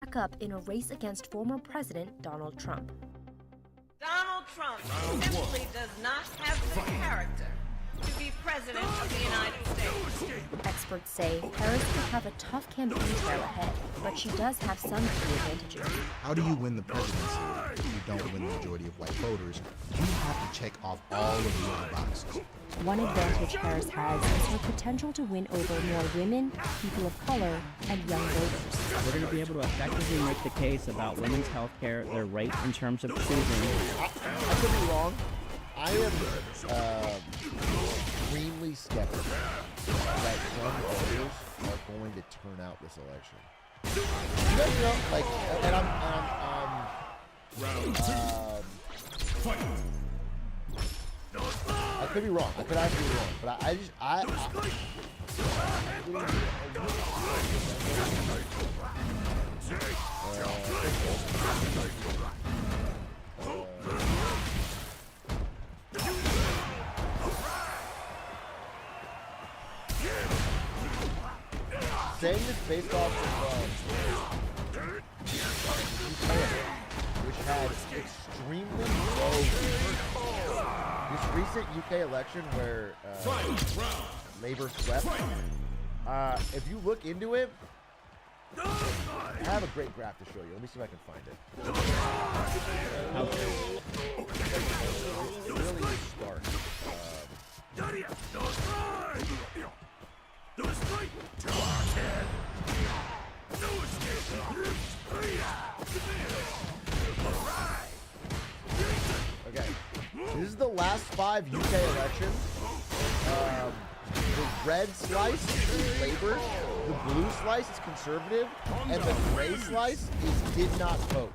back up in a race against former President Donald Trump. Donald Trump simply does not have the character to be president of the United States. Experts say Harris could have a tough campaign trail ahead, but she does have some key advantages. How do you win the presidency if you don't win the majority of white voters? You have to check off all of the other boxes. One advantage Harris has is her potential to win over more women, people of color, and young voters. We're going to be able to effectively make the case about women's health care, their right in terms of choosing. I could be wrong. I am extremely skeptical that young voters are going to turn out this election. You know, like, and I could be wrong. I could actually be wrong, but saying this based off of which had extremely low this recent UK election where Labour swept. If you look into it, I have a great graph to show you. Let me see if I can find it. It's really stark. Okay, this is the last 5 UK elections. The red slice is Labour, the blue slice is Conservative, and the gray slice is did not vote.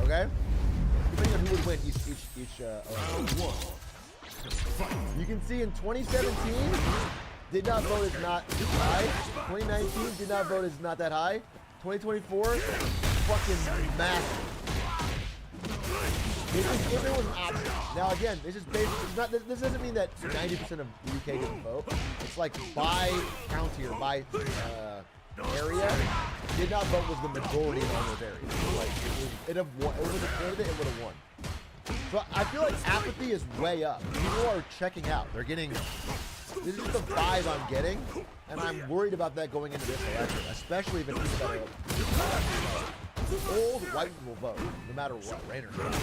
Okay? Depending on who would win each election. You can see in 2017, did not vote is not high. 2019 did not vote is not that high. 2024, fucking massive. If it was an option. Now again, this is basically this doesn't mean that 90% of the UK didn't vote. It's like by county or by area, did not vote was the majority in all those areas. Like it was a candidate, it would have won. So I feel like apathy is way up. People are checking out. They're getting. This is just the vibe I'm getting, and I'm worried about that going into this election, especially if it's people that are old white will vote, no matter what, right or wrong. If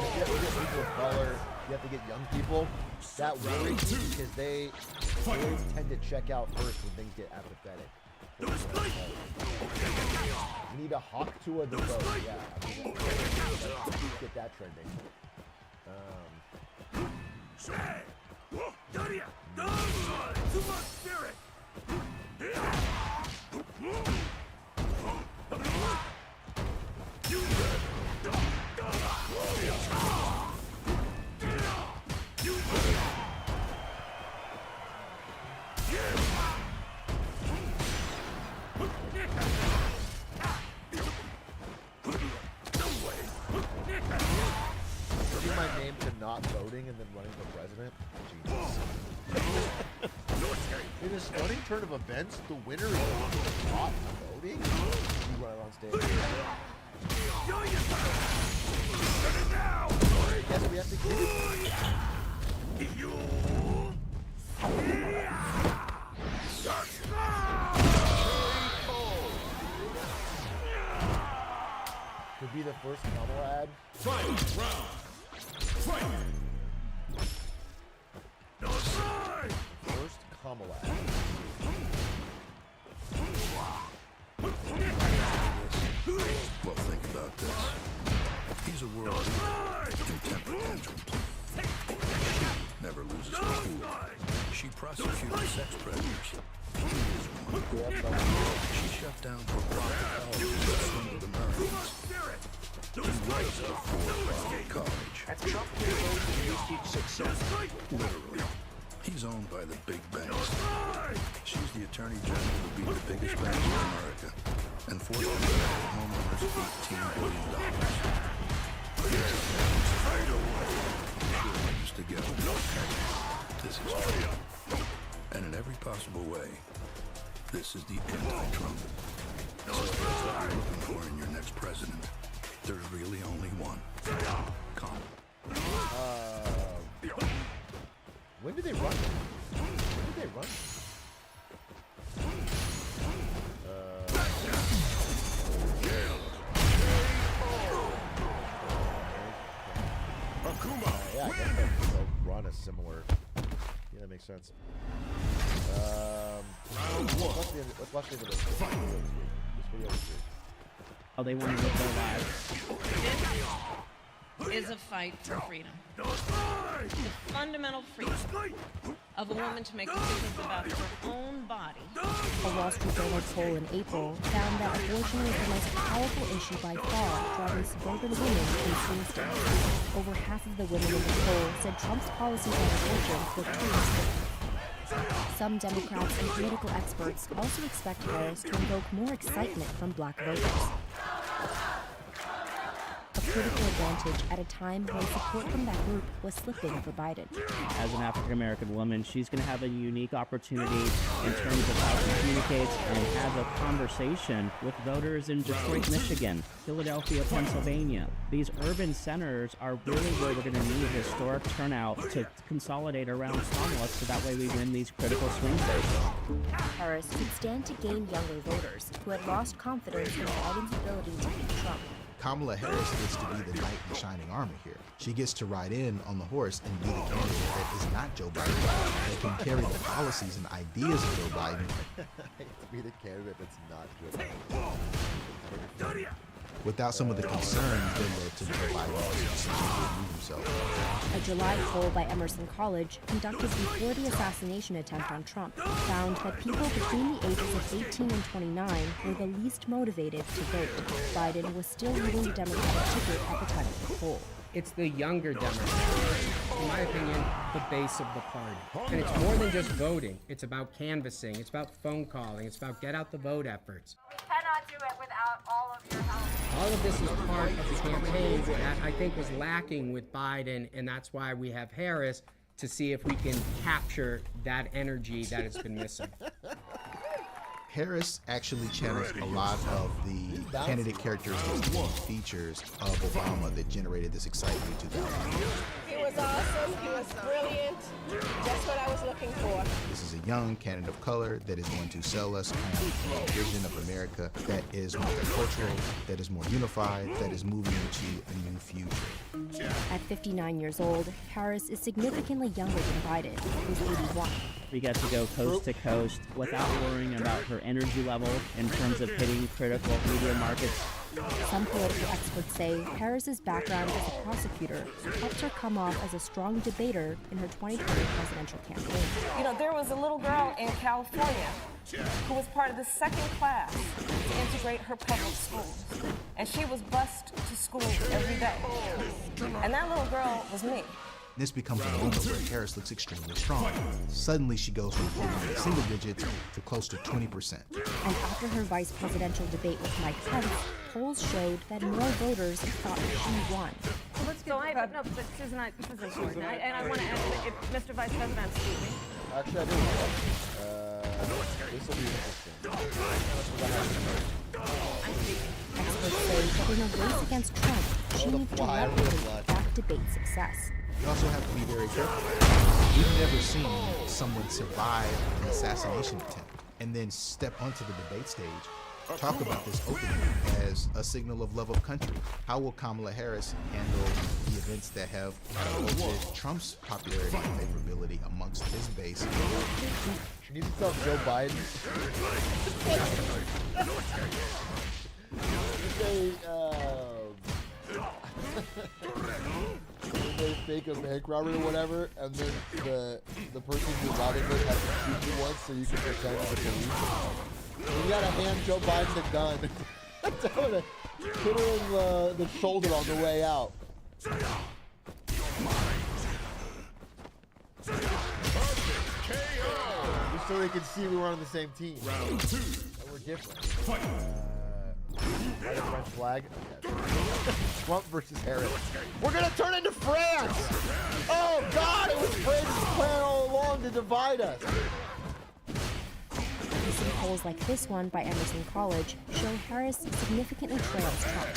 you have to get people of color, you have to get young people. That worries me because they always tend to check out first when things get apathetic. We need a hawk to a vote, yeah. I mean, let's get that trending. My name to not voting and then running for president? Jesus. In a stunning turn of events, the winner is not voting? You run it on stage. Yes, we have to get it. Could be the first Kamala ad. Fight round. Fight! First Kamala ad. Well, think about this. He's a world leader in temper tantrums. She never loses her cool. She prosecutes sex predators. He is one. She shut down for profit colleges that swindled Americans. He was a four-year college. At Trump SF6. Literally. He's owned by the big banks. She's the attorney general who beat the biggest banks in America and forced them to pay homeowners $18 billion. Sure, just together. This is Trump. And in every possible way, this is the anti-Trump. So similar. Yeah, that makes sense. Let's watch the end of this video this week. Oh, they want to live their lives. This is a fight for freedom. The fundamental freedom of a woman to make decisions about her own body. A Wall Street Journal poll in April found that abortion was the most powerful issue by far, driving suburban women in swing states. Over half of the women in the poll said Trump's policies on abortion were too restrictive. Some Democrats and political experts also expect Harris to invoke more excitement from black voters. A critical advantage at a time when support from that group was slipping for Biden. As an African-American woman, she's going to have a unique opportunity in terms of how she communicates and has a conversation with voters in Detroit, Michigan, Philadelphia, Pennsylvania. These urban centers are really where we're going to need historic turnout to consolidate around Kamala so that way we win these critical swing states. Harris could stand to gain younger voters who had lost confidence in Biden's ability to beat Trump. Kamala Harris gets to be the knight in shining armor here. She gets to ride in on the horse and be the candidate that is not Joe Biden, that can carry the policies and ideas of Joe Biden. To be the candidate that's not Joe Biden. Without some of the concerns that led to Joe Biden remove himself. A July poll by Emerson College, conducted before the assassination attempt on Trump, found that people between the ages of 18 and 29 were the least motivated to vote. Biden was still leading the Democratic ticket at the time of the poll. It's the younger Democrats, in my opinion, the base of the party. And it's more than just voting. It's about canvassing. It's about phone calling. It's about get out the vote efforts. We cannot do it without all of your help. All of this is part of the campaign that I think was lacking with Biden, and that's why we have Harris to see if we can capture that energy that has been missing. Harris actually channels a lot of the candidate characteristics and features of Obama that generated this excitement in 2000. He was awesome. He was brilliant. Just what I was looking for. This is a young candidate of color that is going to sell us on a vision of America that is multicultural, that is more unified, that is moving into a new future. At 59 years old, Harris is significantly younger than Biden, who's 81. We get to go coast to coast without worrying about her energy level in terms of hitting critical media markets. Some political experts say Harris's background as a prosecutor helped her come off as a strong debater in her 2020 presidential campaign. You know, there was a little girl in California who was part of the second class to integrate her public schools. And she was bused to school every day. And that little girl was me. This becomes a moment where Harris looks extremely strong. Suddenly, she goes from holding single digits to close to 20%. And after her vice presidential debate with Mike Pence, polls showed that more voters thought she won. So I no, but Susan, this is important. And I want to ask, if Mr. Vice President, excuse me. Actually, I do. This will be interesting. Experts say that in a race against Trump, she needs to replicate that debate success. You also have to be very careful. We've never seen someone survive an assassination attempt and then step onto the debate stage, talk about this openly as a signal of love of country. How will Kamala Harris handle the events that have catapulted Trump's popularity and favorability amongst his base? She needs to tell Joe Biden. They fake a bank robbery or whatever, and then the person who's robbing it has to shoot you once so you can pretend to the police. You gotta hand Joe Biden the gun. Tell her to hit her in the shoulder on the way out. Just so they can see we were on the same team. Round 2. And we're different. Right, French flag. Okay. Trump versus Harris. We're gonna turn into France! Oh God! It was France's plan all along to divide us. Recent polls like this one by Emerson College show show Harris significantly trails Trump.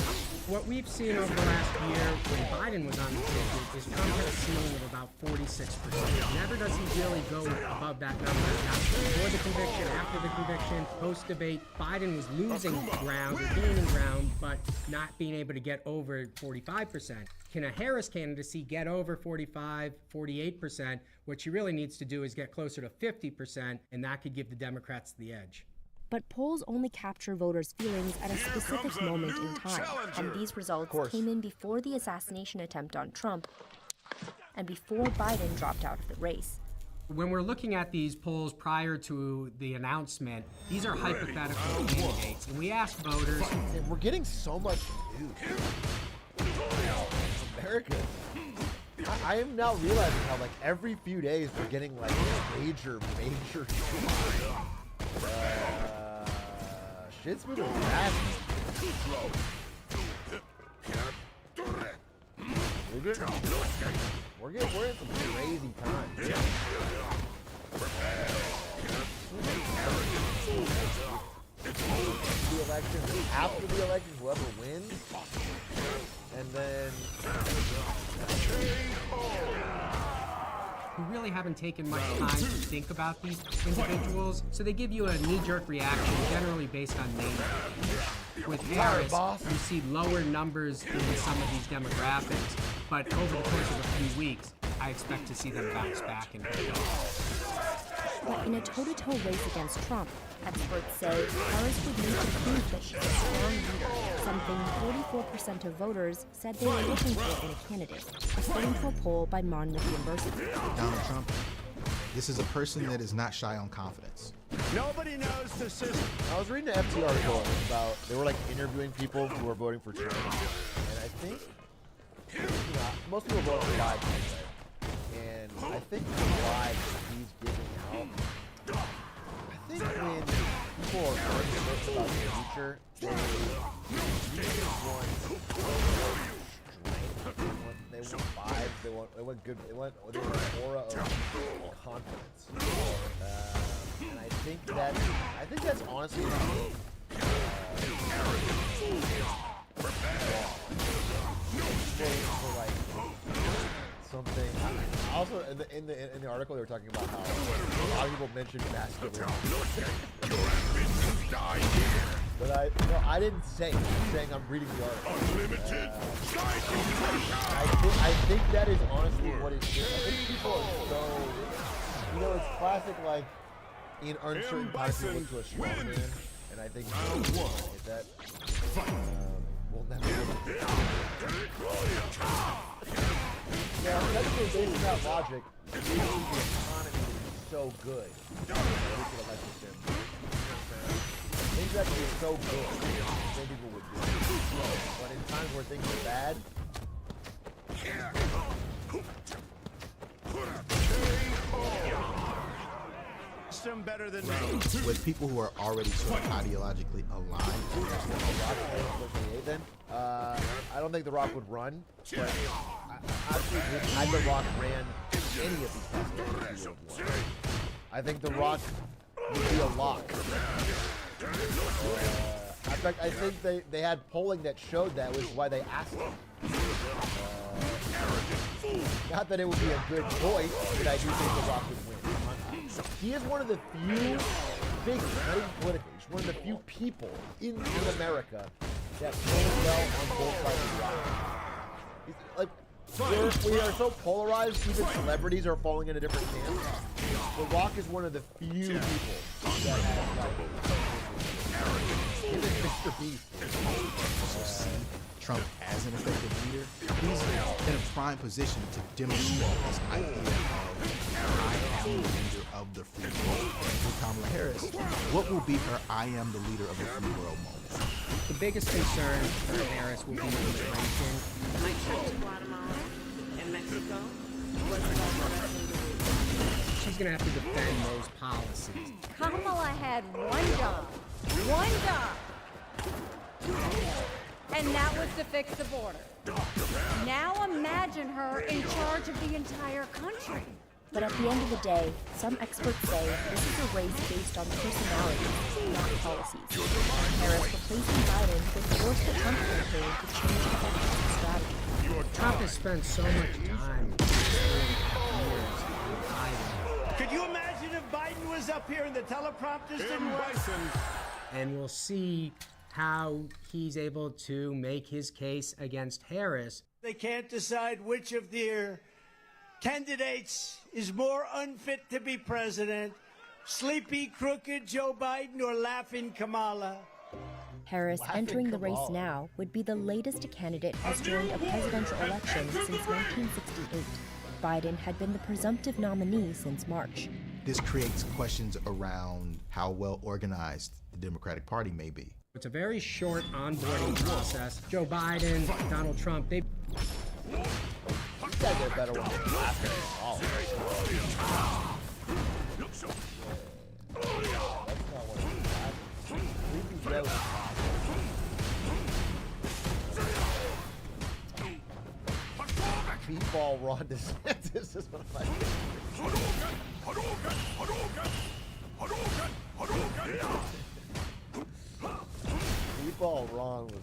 What we've seen over the last year when Biden was on the ticket is Trump had a ceiling of about 46%. Never does he really go above that number. Now, before the conviction, after the conviction, post-debate, Biden was losing ground or gaining ground, but not being able to get over 45%. Can a Harris candidacy get over 45, 48%? What she really needs to do is get closer to 50%, and that could give the Democrats the edge. But polls only capture voters' feelings at a specific moment in time, and these results came in before the assassination attempt on Trump and before Biden dropped out of the race. When we're looking at these polls prior to the announcement, these are hypothetical candidates, and we ask voters. We're getting so much news. America. I am now realizing how, like, every few days we're getting, like, major shit's moving fast. We're in some crazy times. The election, after the election, whoever wins, and then who really haven't taken much time to think about these individuals, so they give you a knee-jerk reaction, generally based on name. With Harris, you see lower numbers in some of these demographics, but over the course of a few weeks, I expect to see them bounce back and But in a toe-to-toe race against Trump, experts say Harris would need to prove that she's a strong leader, something 44% of voters said they were looking for in a candidate, according to a poll by Monmouth University. Donald Trump, this is a person that is not shy on confidence. Nobody knows the system. I was reading an FT article about, they were like interviewing people who were voting for Trump, and I think, most people vote for Biden, and I think the vibe he's giving out, I think when people are nervous about the future, they usually want strength, they want vibes, they want good, they want an aura of confidence. And I think that's honestly for like something. Also, in the article, they were talking about how a lot of people mentioned masculinity. But I didn't say it. I'm saying I'm reading the article. I think that is honestly what it is. I think people are so, it's classic, like, in uncertain times you look to a strong man, and I think if that will never get Yeah, technically based on that logic, the economy is so good. Things that be so good, many people would do it. But in times where things are bad, better than me. With people who are already sort of ideologically aligned. I don't think The Rock would run, but actually, had The Rock ran any of these presidents, I think The Rock would be a lock. In fact, I think they had polling that showed that, was why they asked him. Not that it would be a good choice, but I do think The Rock would win. He is one of the few figures, not even politically, he's one of the few people in America that plays well on both sides of the aisle. We are so polarized, even celebrities are falling into different camps. The Rock is one of the few people that have, even Mr. Beast. Also see Trump as an effective leader. He's in a prime position to demonstrate this idea of I am the leader of the free world. With Kamala Harris, what will be her I am the leader of the free world moment? The biggest concern for Harris will be immigration. My trip to Guatemala and Mexico was She's going to have to defend those policies. Kamala had one job, and that was to fix the border. Now imagine her in charge of the entire country. But at the end of the day, some experts say this is a race based on personalities, not policies. Harris replacing Biden would force the Trump campaign to change the election strategy. Trump has spent so much time years on Biden. Could you imagine if Biden was up here and the teleprompters didn't work? And we'll see how he's able to make his case against Harris. They can't decide which of their candidates is more unfit to be president, sleepy, crooked Joe Biden or laughing Kamala. Harris entering the race now would be the latest a candidate has joined a presidential election since 1968. Biden had been the presumptive nominee since March. This creates questions around how well organized the Democratic Party may be. It's a very short onboarding process. Joe Biden, Donald Trump, they... These guys are better when they're laughing at all. That's not what it's like. Sleepy Joe is Beatball Ron DeSantis is one of my favorites. Beatball Ron was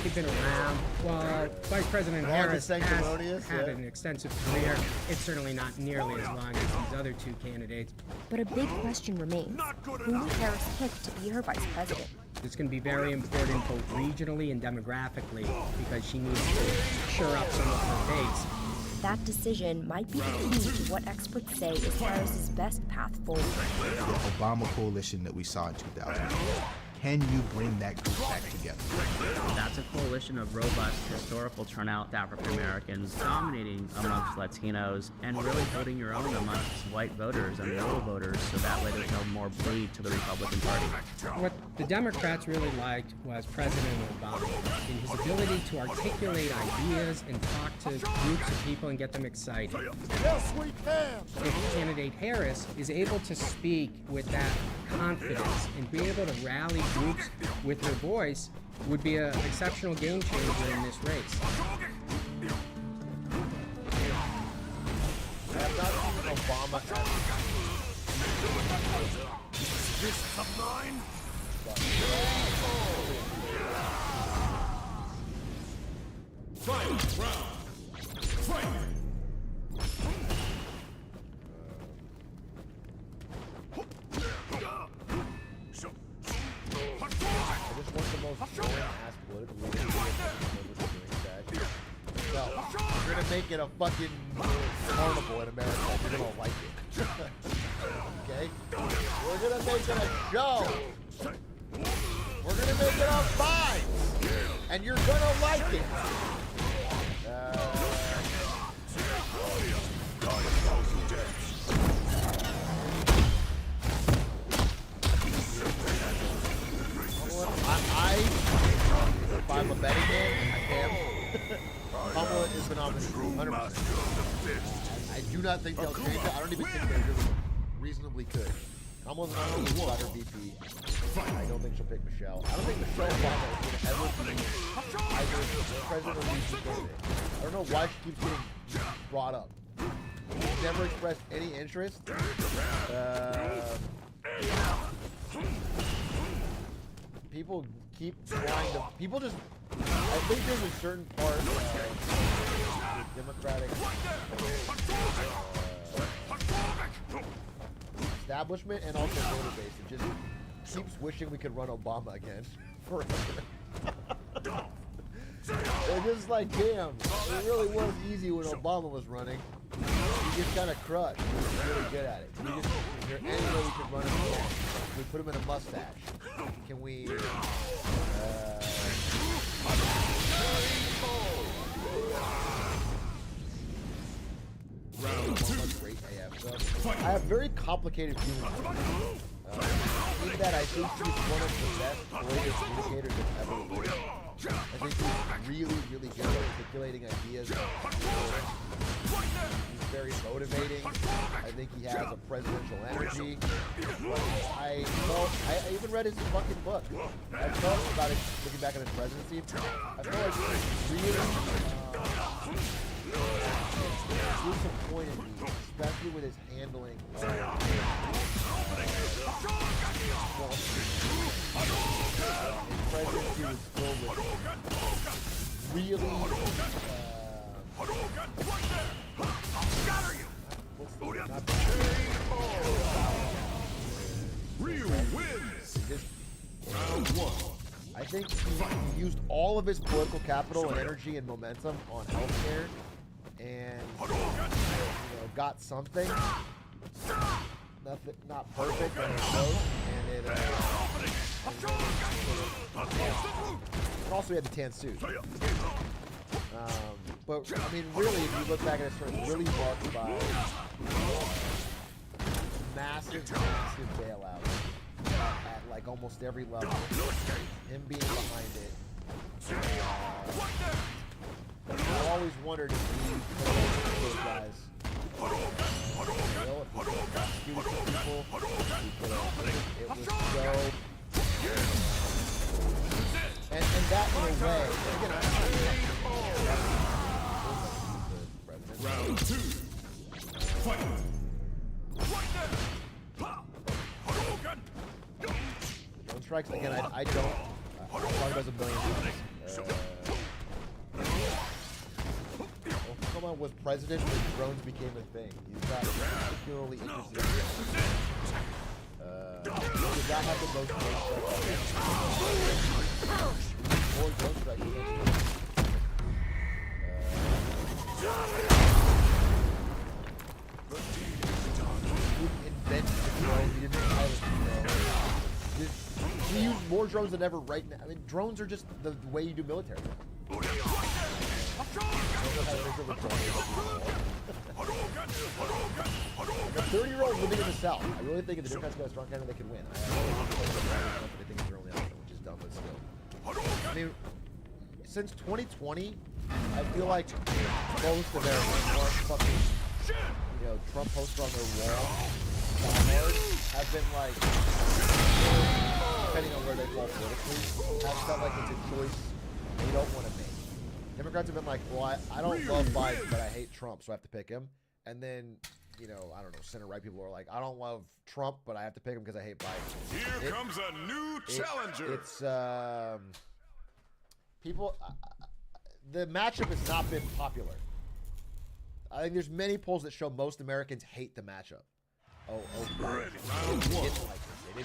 He's been around. While Vice President Harris has had an extensive career, it's certainly not nearly as long as these other two candidates. But a big question remains, who will Harris pick to be her vice president? It's going to be very important both regionally and demographically because she needs to shore up some of her base. That decision might be the key to what experts say is Harris's best path forward. The Obama coalition that we saw in 2000. Can you bring that group back together? That's a coalition of robust historical turnout African Americans dominating amongst Latinos and really holding your own amongst white voters and rural voters so that way there's no more bleed to the Republican Party. What the Democrats really liked was President Obama in his ability to articulate ideas and talk to groups of people and get them excited. Yes, we can! If candidate Harris is able to speak with that confidence and be able to rally groups with her voice, would be an exceptional game changer in this race. I have not seen Obama Fists of mine. Fight round. Fight. I just want the most boring-ass political leader to no, we're gonna make it a fucking carnival in America. You're gonna like it. Okay? We're gonna make it a show. We're gonna make it a vibe. And you're gonna like it. If I'm a betting man, I am. Kamala is phenomenal. 100%. I do not think they'll change it. I don't even think they really reasonably could. Kamala's not only insider VP. I don't think she'll pick Michelle. I don't think Michelle Obama is going to ever be either president or VP candidate. I don't know why she keeps getting brought up. She's never expressed any interest. People keep trying to. People just. I think there's a certain part of the Democratic establishment and also voter base that just keeps wishing we could run Obama again forever. They're just like, damn, it really was easy when Obama was running. He just kind of crushed. He was really good at it. Is there any way we could run him again? Can we put him in a mustache? Can we... Great AF stuff. I have very complicated feelings. In that I think he's one of the best political communicators I've ever lived. I think he's really, really good at articulating ideas. He's very motivating. I think he has a presidential energy. I know I even read his fucking book. I felt about it looking back at his presidency. I feel like he really disappointed me, especially with his handling of Wall Street. His presidency was filled with really Rio wins. Round 1. I think he used all of his political capital and energy and momentum on healthcare, and got something. Nothing, not perfect, but it close, and it. Also, he had the tan suit. But I mean, really, if you look back at his term, really marked by massive bailout at like almost every level. Him being behind it. I always wondered if he could those guys. It was so. And that in a way, again, Round 2. Fight. Drone strikes again. I don't. I've talked about a million times. Obama was president when drones became a thing. He's not particularly interested. Did not have the most more drone strikes. He invented the drone. He didn't pilot the drone. We use more drones than ever right now. I mean, drones are just the way you do military. A 30-year-old living in the South. I really think if the Democrats got a strong candidate, they could win. I think it's their only option, which is dumb, but still. I mean, since 2020, I feel like most Americans are fucking, Trump poster on their wall. Have been like, depending on where they fall politically, have felt like it's a choice they don't want to make. Democrats have been like, well, I don't love Biden, but I hate Trump, so I have to pick him. And then, I don't know, center-right people are like, I don't love Trump, but I have to pick him because I hate Biden. Here comes a new challenger. It's, people, the matchup has not been popular. I think there's many polls that show most Americans hate the matchup. They didn't like it. They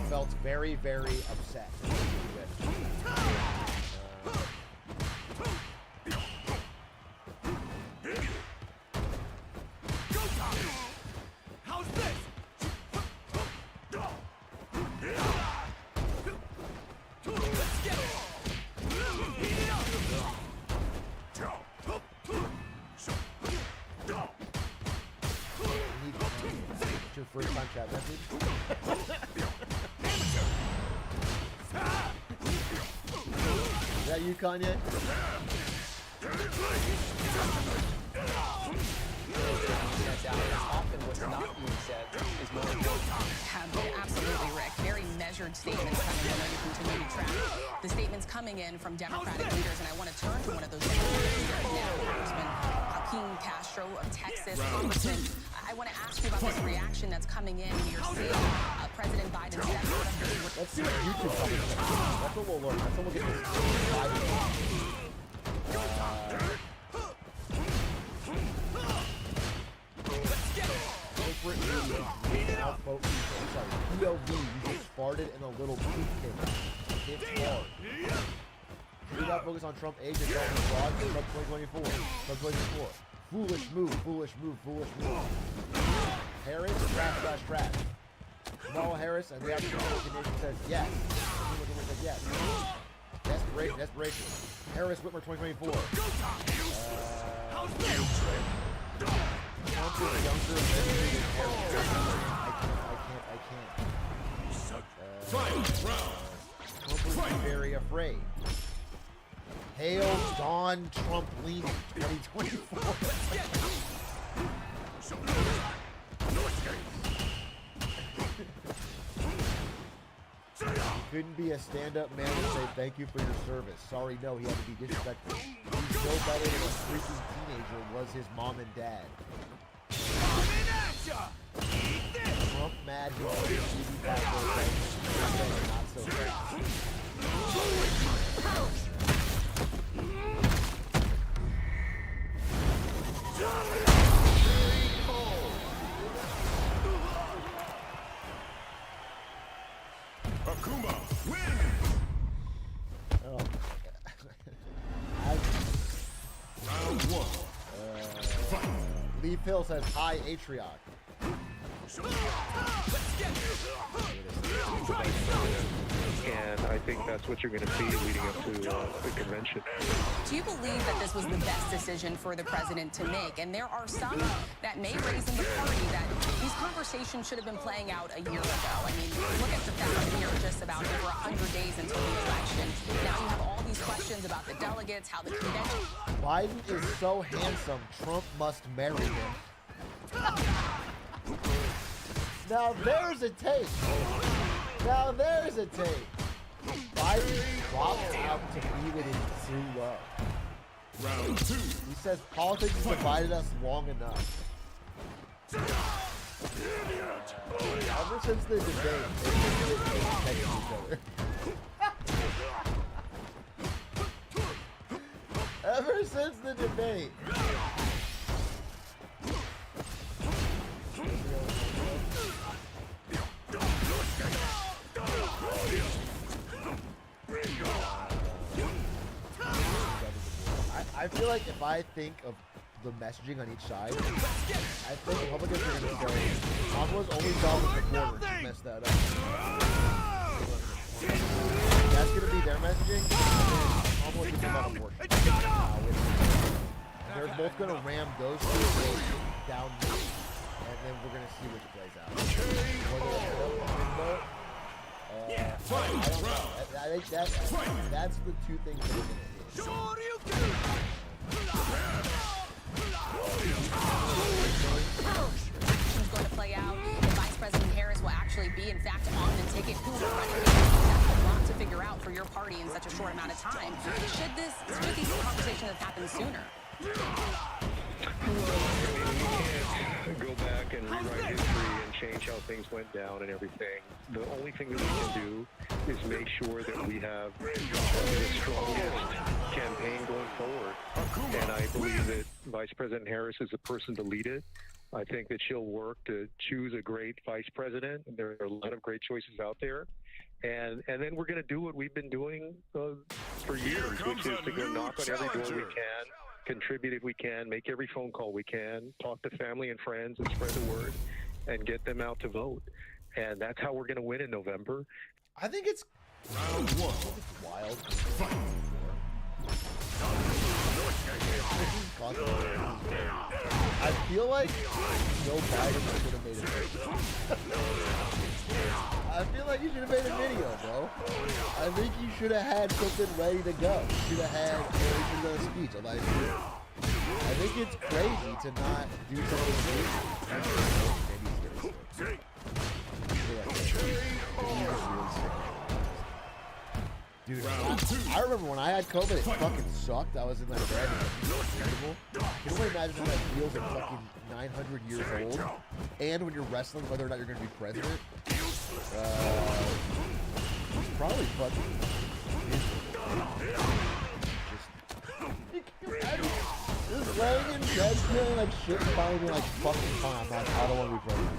felt very, very upset. How's this? Let's get it. Your first time chat message. Is that you, Kanye? Often what's not being said is more important. Absolutely, Rick. Very measured statements coming in. I know you continue to track the statements coming in from Democratic leaders, and I want to turn to one of those Democratic leaders now, Congressman Joaquin Castro of Texas. Congressman, I want to ask you about this reaction that's coming in. You're seeing President Biden step out of his... Let's see what YouTube comments are. That's what we'll learn. That's what we'll get this. PLV, you just farted in a little toothpick. It's hard. Do not focus on Trump age and Trump fraud. Trump 2024. Trump 2024. Foolish move, foolish move, foolish move. Harris, trash. Kamala Harris and the African American nation says yes. Says yes. Desperation. Harris, Whitmer 2024. Trump is younger than Harris. I can't. Trump was very afraid. Hail Don Trump leaning 2024. couldn't be a stand-up man and say thank you for your service. Sorry, no, he had to be disrespectful. He's no better than a freaking teenager was his mom and dad. Trump mad he wants to see back not so fast. Akuma, win! Oh. Round one. Lee Pill says, hi, Atrioc. And I think that's what you're going to see leading up to the convention. Do you believe that this was the best decision for the president to make? And there are some that may raise in the party that these conversations should have been playing out a year ago. I mean, look at the fact that we are just about over 100 days until the election. Now you have all these questions about the delegates, how the convention... Biden is so handsome, Trump must marry him. Now there's a take. Now there's a take. Biden dropped out to be with his true love. Round two. He says politics has divided us long enough. Ever since the debate, they've been texting each other. Ever since the debate. I feel like if I think of the messaging on each side, I think Republicans are going to say, Kamala's only job was the border, and she messed that up. That's going to be their messaging, and Kamala thinks about abortion. And they're both going to ram those two things down me, and then we're going to see which plays out. Whether it's a win vote, I don't know. I think that's the two things that are going to do. Who's going to play out? If Vice President Harris will actually be, in fact, on the ticket, who will run it? That's a lot to figure out for your party in such a short amount of time. Should these conversations have happened sooner? We can't go back and rewrite history and change how things went down and everything. The only thing that we can do is make sure that we have the strongest campaign going forward. And I believe that Vice President Harris is the person to lead it. I think that she'll work to choose a great vice president. There are a lot of great choices out there. And then we're going to do what we've been doing for years, which is to go knock on every door we can, contribute if we can, make every phone call we can, talk to family and friends and spread the word and get them out to vote. And that's how we're going to win in November. I think it's wild. I feel like Joe Biden should have made a video. I feel like you should have made a video, bro. I think you should have had something ready to go. You should have had a speech. I think it's crazy to not do something Dude, I remember when I had COVID, it fucking sucked. I was in my bed. Can you imagine how that feels at fucking 900 years old? And when you're wrestling whether or not you're going to be president? Probably fucking just laying in bed feeling like shit and finally being like, fucking fine, I don't want to be president.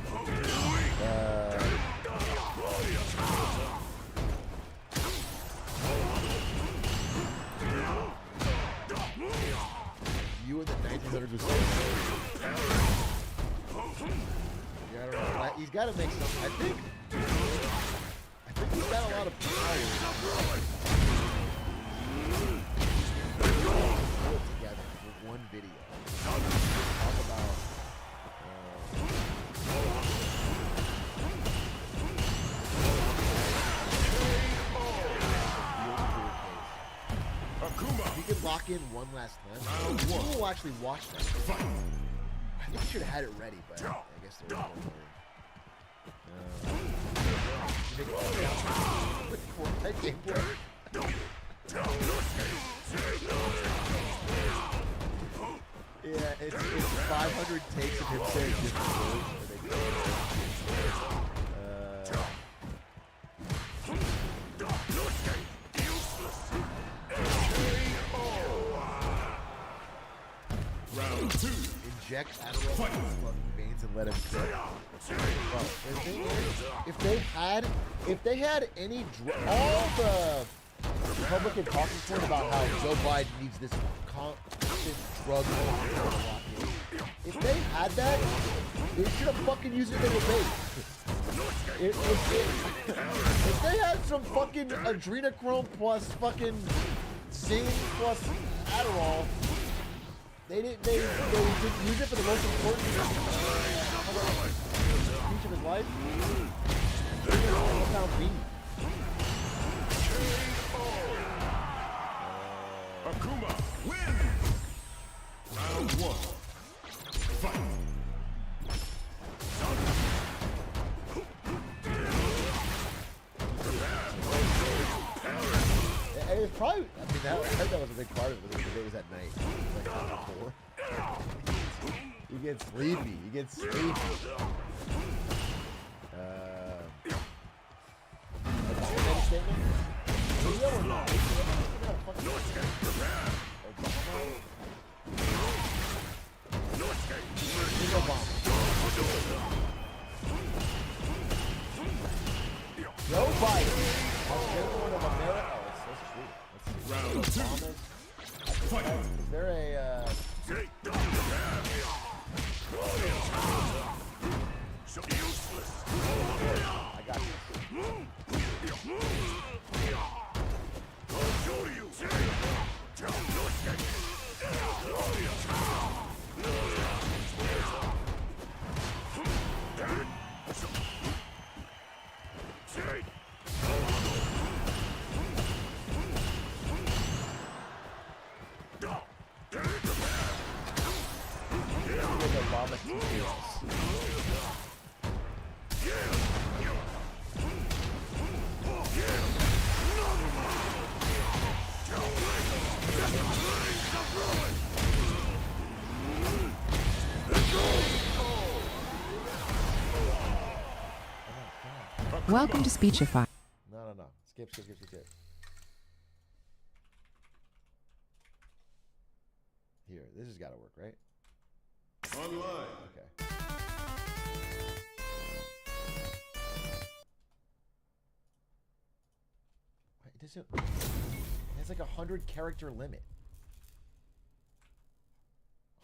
You in the 1900s was so yeah, I don't know. He's got to make something. I think he's got a lot of power. Pull it together with one video. Talk about if you could lock in one last time, people will actually watch that. I think you should have had it ready, but I guess there was no point. that gameplay? Yeah, it's 500 takes of him saying different words. Round 2. Inject Adderall into his fucking veins and let him go. Well, the thing is, if they had any all the Republican talking point about how Joe Biden needs this constant drug blockade. If they had that, they should have fucking used it in the debate. If they had some fucking adrenochrome plus fucking zinc plus Adderall, they didn't use it for the most important speech of his life. Akuma win. Round 1. Fight. It was probably, I mean, I heard that was a big part of it, because it was at night. It was like after 4. You get sleepy. You get sleepy. Obama statement? Video or not? Joe Biden, President of America. Oh, it's so sweet. Let's see. Round 2. Is there a I got this. Welcome to Speechify. No. Skip. Here, this has got to work, right? Online. Okay. Wait, it's like 100 character limit.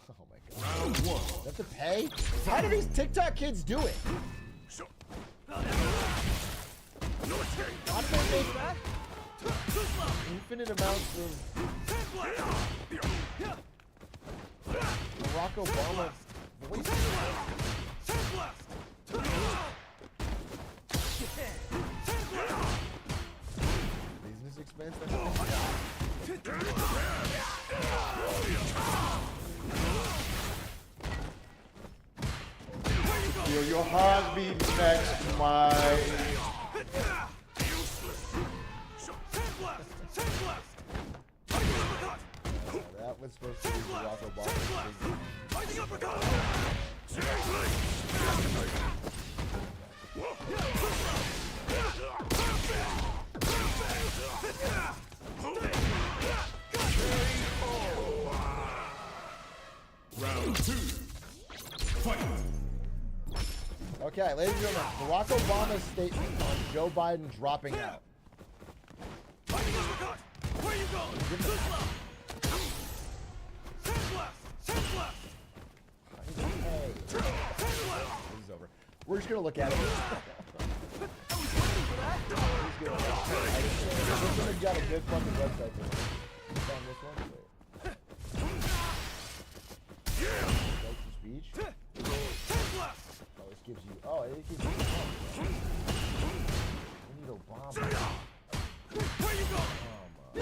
Oh my god. Round 1. That's to pay? How do these TikTok kids do it? How do they make that? Infinite amounts of Barack Obama voice. Business expense? Your heartbeat next to mine. That was supposed to be Barack Obama. Round 2. Fight. Okay, ladies and gentlemen, Barack Obama's statement on Joe Biden dropping out. Where you going? Hey. This is over. We're just gonna look at it. This one's got a good fucking website for it. It's on this one. Like the speech. Oh, this gives you. Oh, it gives you. We need Obama. Where you going? Oh my.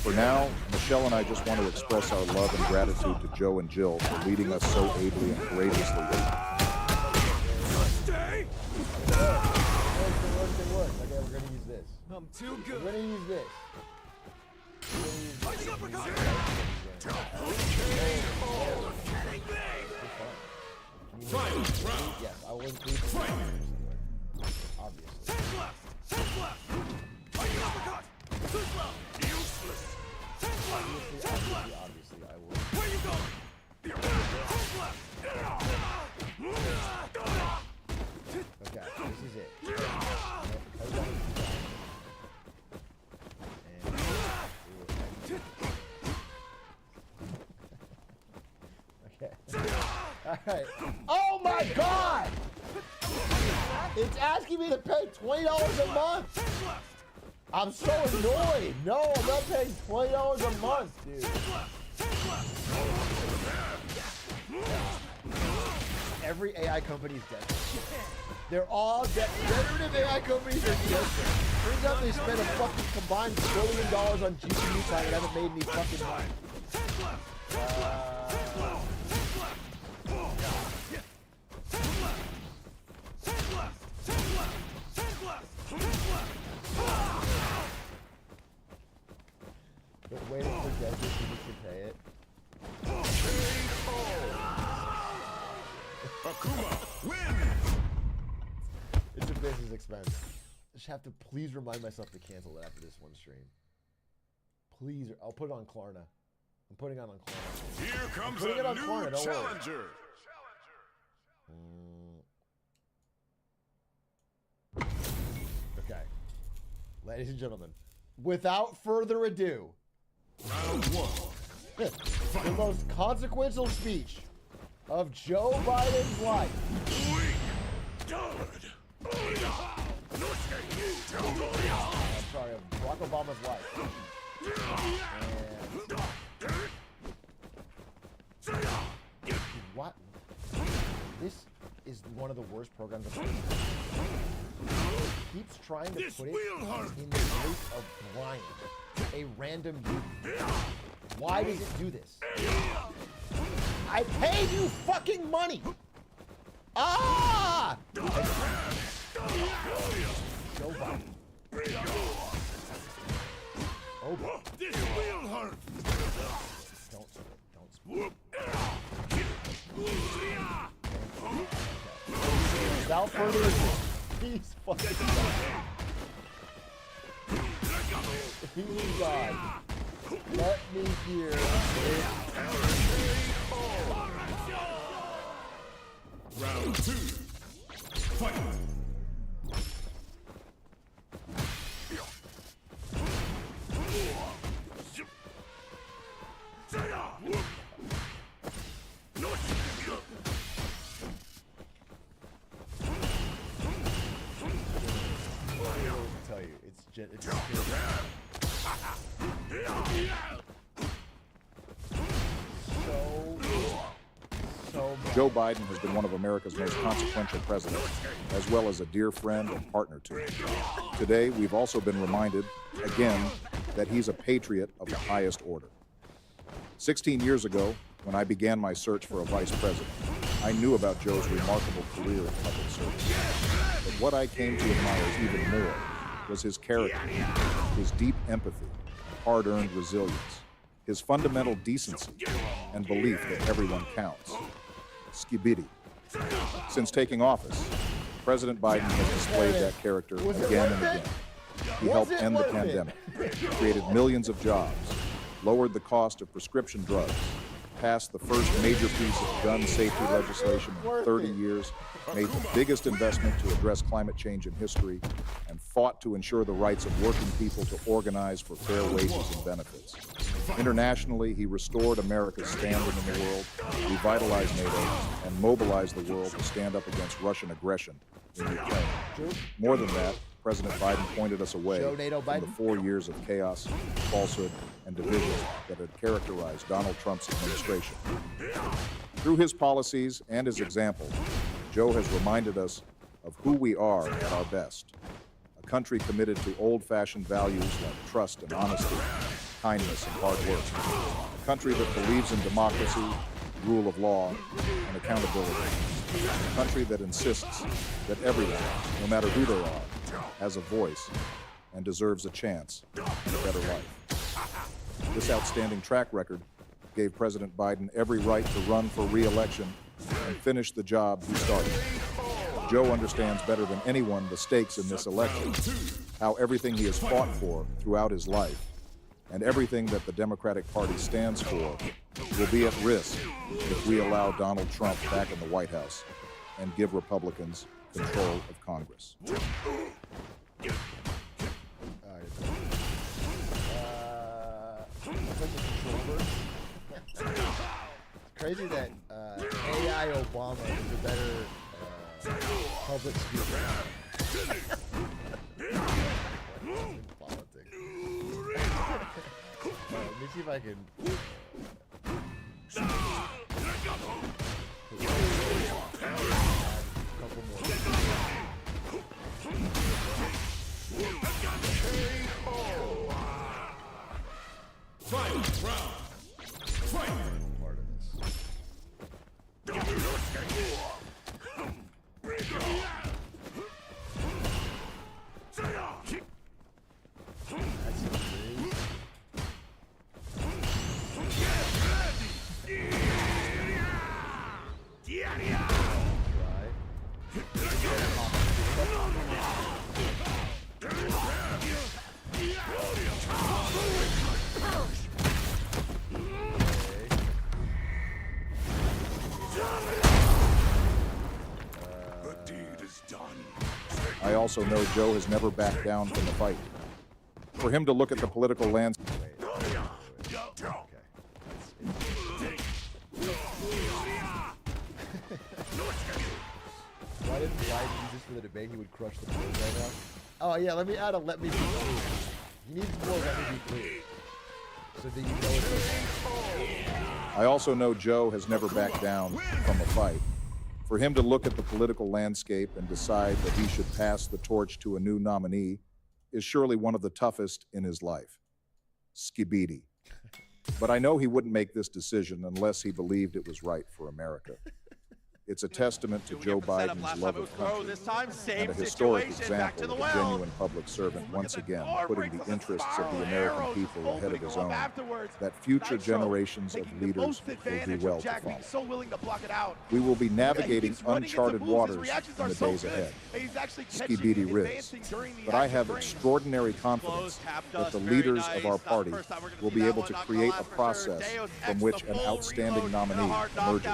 For now, Michelle and I just want to express our love and gratitude to Joe and Jill for leading us so ably and courageously. Okay, we're gonna use this. I'm too good. We're gonna use this. Final round. Yes, I will include obviously. Take left. Take left. Fighting uppercut. Too slow. Useless. Take left. Take left. Obviously, I will. Where you going? Take left. Okay, this is it. Okay. Alright. Oh my god! It's asking me to pay $20 a month! I'm so annoyed! No, I'm not paying $20 a month, dude. Every AI company is dead. They're all dead. Generative AI companies are dead. Turns out they spent a fucking combined $1 billion on GPU time and haven't made any fucking money. But waiting for Desert so we can pay it. Akuma, win! It's a business expense. I just have to please remind myself to cancel it after this one stream. Please, I'll put it on Klarna. I'm putting it on Klarna. Here comes a a on new Klarna, don't challenger. Okay. Ladies and gentlemen, without further ado, Round one. the most consequential speech of Joe Biden's life. I'm sorry, of Barack Obama's life. And what? This is one of the worst programs I've ever seen. Keeps trying to put it in the place of Brian, a random youth. Why does it do this? I paid you fucking money! Ah! Joe Biden. Oh, boy. This will hurt. Don't split. Don't split. Without further ado, he's fucking He's God. Let me hear it. Round two. Fight. Tell you, it's so Joe Biden has been one of America's most consequential presidents, as well as a dear friend and partner to him. Today, we've also been reminded, again, that he's a patriot of the highest order. 16 years ago, when I began my search for a vice president, I knew about Joe's remarkable career in public service. But what I came to admire even more was his character, his deep empathy, hard-earned resilience, his fundamental decency, and belief that everyone counts. Skibidi. Since taking office, President Biden has displayed that character again and again. He helped end the pandemic, created millions of jobs, lowered the cost of prescription drugs, passed the first major piece of gun safety legislation in 30 years, made the biggest investment to address climate change in history, and fought to ensure the rights of working people to organize for fair wages and benefits. Internationally, he restored America's standing in the world, revitalized NATO, and mobilized the world to stand up against Russian aggression in Ukraine. More than that, President Biden pointed us away from the 4 years of chaos, falsehood, and division that had characterized Donald Trump's administration. Through his policies and his example, Joe has reminded us of who we are at our best, a A country committed to old-fashioned values like trust and honesty, kindness and hard work. A country that believes in democracy, rule of law, and accountability. A country that insists that everyone, no matter who they are, has a voice and deserves a chance at a better life. This outstanding track record gave President Biden every right to run for re-election and finish the job he started. Joe understands better than anyone the stakes in this election, how everything he has fought for throughout his life, and everything that the Democratic Party stands for will be at risk if we allow Donald Trump back in the White House and give Republicans control of Congress. It's crazy that AI Obama is a better public speaker. Politics. Let me see if I can. Couple more. Final round. Fight. Part of this. I also know Joe has never backed down from the fight. For him to look at the political landscape. Why didn't Biden use this for the debate? He would crush the polls right now. Oh yeah, let me add a let me be clear. He needs more let me be clear. So that you know it's okay. I also know Joe has never backed down from a fight. For him to look at the political landscape and decide that he should pass the torch to a new nominee is surely one of the toughest in his life. Skibidi. But I know he wouldn't make this decision unless he believed it was right for America. It's a testament to Joe Biden's love of country and a historic example of a genuine public servant once again putting the interests of the American people ahead of his own, that future generations of leaders will do well to follow. We will be navigating uncharted waters in the days ahead. Skibidi Riz. But I have extraordinary confidence that the leaders of our party will be able to create a process from which an outstanding nominee emerges.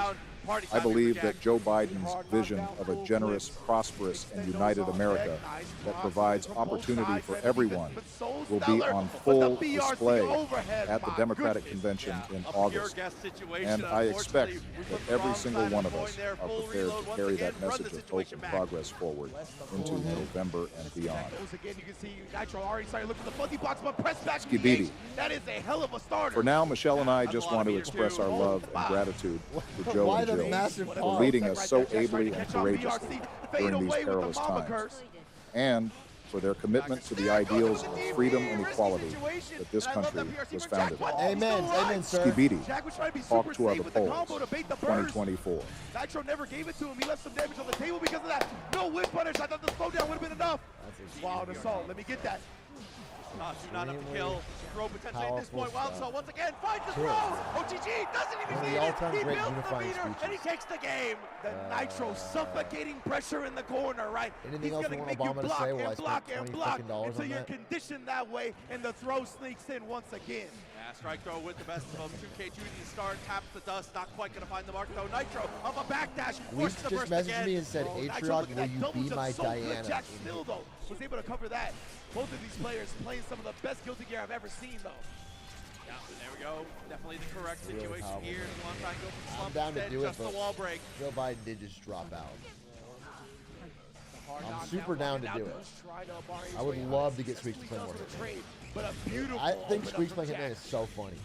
I believe that Joe Biden's vision of a generous, prosperous, and united America that provides opportunity for everyone will be on full display at the Democratic Convention in August. And I expect that every single one of us are prepared to carry that message of hope and progress forward into November and beyond. Skibidi. For now, Michelle and I just want to express our love and gratitude for Joe and Jill for leading us so ably and courageously during these perilous times, and for their commitment to the ideals of freedom and equality that this country was founded on. Amen, amen, sir. Skibidi, talk to other polls, 2024. Nitro never gave it to him. He left some damage on the table because of that. No whip punish. I thought the slowdown would have been enough. Wild assault. Let me get that. Not enough to kill. Throw potentially at this point. Wild assault once again finds the throw. OTG doesn't even need it. He built the meter and he takes the game. The Nitro suffocating pressure in the corner, right? He's going to make you block and block and block until you're conditioned that way, and the throw sneaks in once again. Strike throw with the best of them. 2K Judy to start, taps the dust, not quite going to find the mark though. Nitro up a backdash. Weeks just messaged me and said, Atriot, will you be my Diana? Jack still though was able to cover that. Both of these players playing some of the best Guilty Gear I've ever seen though. Yeah, there we go. Definitely the correct situation here. One time go for the slump. I'm down to do it, just the wall break. Joe Biden did just drop out. I'm super down to do it. I would love to get Squeaks to play more Hitman. I think Squeaks playing Hitman is so funny.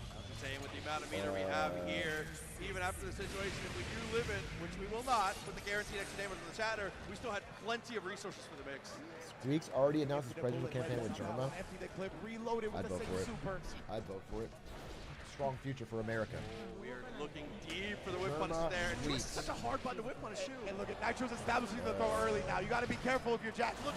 Same with the amount of meter we have here. Even after the situation, if we do live it, which we will not, with the guaranteed extra damage on the shatter, we still had plenty of resources for the mix. Squeaks already announced his presidential campaign with Germa. Empty the clip, reloaded with I'd the vote same for it. super. I'd vote for it. Strong future for America. We are looking deep for the whip Germa punish there. And Squeaks. such a hard button to whip punish, too. And look at Nitro's establishing the throw early now. You got to be careful if you're Jack. Look,